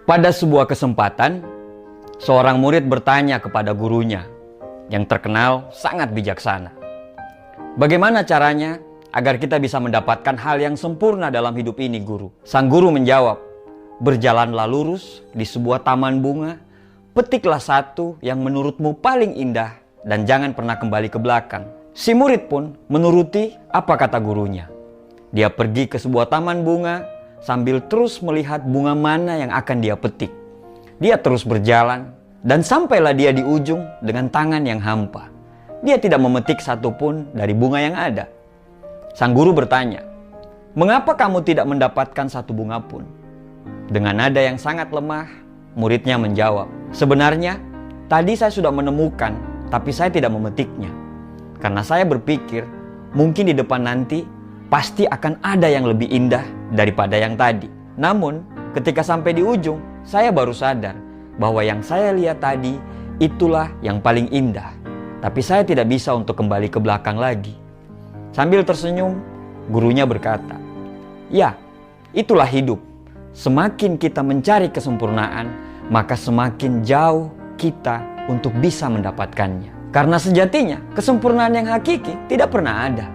Pada sebuah kesempatan, seorang murid bertanya kepada gurunya yang terkenal sangat bijaksana. Bagaimana caranya agar kita bisa mendapatkan hal yang sempurna dalam hidup ini, guru? Sang guru menjawab, berjalanlah lurus di sebuah taman bunga, petiklah satu yang menurutmu paling indah dan jangan pernah kembali ke belakang. Si murid pun menuruti apa kata gurunya. Dia pergi ke sebuah taman bunga sambil terus melihat bunga mana yang akan dia petik. Dia terus berjalan dan sampailah dia di ujung dengan tangan yang hampa. Dia tidak memetik satupun dari bunga yang ada. Sang guru bertanya, "Mengapa kamu tidak mendapatkan satu bunga pun?" Dengan nada yang sangat lemah, muridnya menjawab, "Sebenarnya tadi saya sudah menemukan, tapi saya tidak memetiknya. Karena saya berpikir mungkin di depan nanti pasti akan ada yang lebih indah daripada yang tadi. Namun ketika sampai di ujung, saya baru sadar bahwa yang saya lihat tadi itulah yang paling indah. Tapi saya tidak bisa untuk kembali ke belakang lagi." Sambil tersenyum, gurunya berkata, "Ya, itulah hidup. Semakin kita mencari kesempurnaan, maka semakin jauh kita untuk bisa mendapatkannya. Karena sejatinya kesempurnaan yang hakiki tidak pernah ada.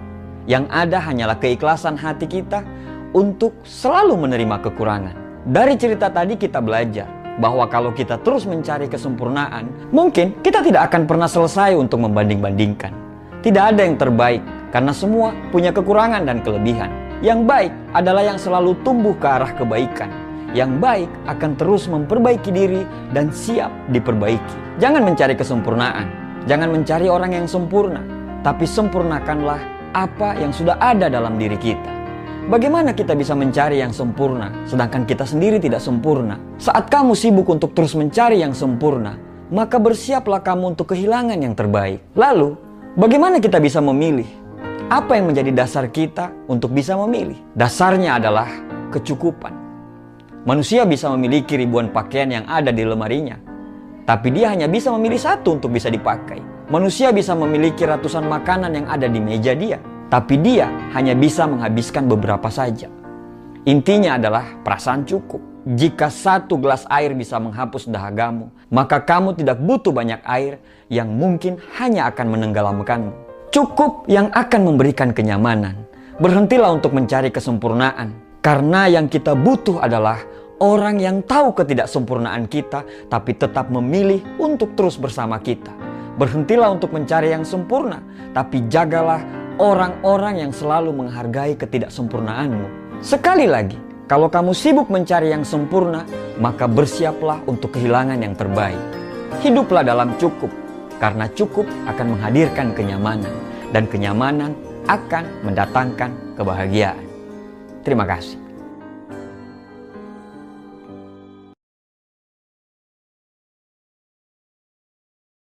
Yang ada hanyalah keikhlasan hati kita untuk selalu menerima kekurangan." Dari cerita tadi kita belajar bahwa kalau kita terus mencari kesempurnaan, mungkin kita tidak akan pernah selesai untuk membanding-bandingkan. Tidak ada yang terbaik, karena semua punya kekurangan dan kelebihan. Yang baik adalah yang selalu tumbuh ke arah kebaikan. Yang baik akan terus memperbaiki diri dan siap diperbaiki. Jangan mencari kesempurnaan, jangan mencari orang yang sempurna, tapi sempurnakanlah apa yang sudah ada dalam diri kita. Bagaimana kita bisa mencari yang sempurna sedangkan kita sendiri tidak sempurna? Saat kamu sibuk untuk terus mencari yang sempurna, maka bersiaplah kamu untuk kehilangan yang terbaik. Lalu, bagaimana kita bisa memilih? Apa yang menjadi dasar kita untuk bisa memilih? Dasarnya adalah kecukupan. Manusia bisa memiliki ribuan pakaian yang ada di lemarinya, tapi dia hanya bisa memilih satu untuk bisa dipakai. Manusia bisa memiliki ratusan makanan yang ada di meja dia, tapi dia hanya bisa menghabiskan beberapa saja. Intinya adalah perasaan cukup. Jika satu gelas air bisa menghapus dahagamu, maka kamu tidak butuh banyak air yang mungkin hanya akan menenggelamkanmu. Cukup yang akan memberikan kenyamanan. Berhentilah untuk mencari kesempurnaan, karena yang kita butuh adalah orang yang tahu ketidaksempurnaan kita, tapi tetap memilih untuk terus bersama kita. Berhentilah untuk mencari yang sempurna, tapi jagalah orang-orang yang selalu menghargai ketidaksempurnaanmu. Sekali lagi, kalau kamu sibuk mencari yang sempurna, maka bersiaplah untuk kehilangan yang terbaik. Hiduplah dalam cukup, karena cukup akan menghadirkan kenyamanan, dan kenyamanan akan mendatangkan kebahagiaan. Terima kasih.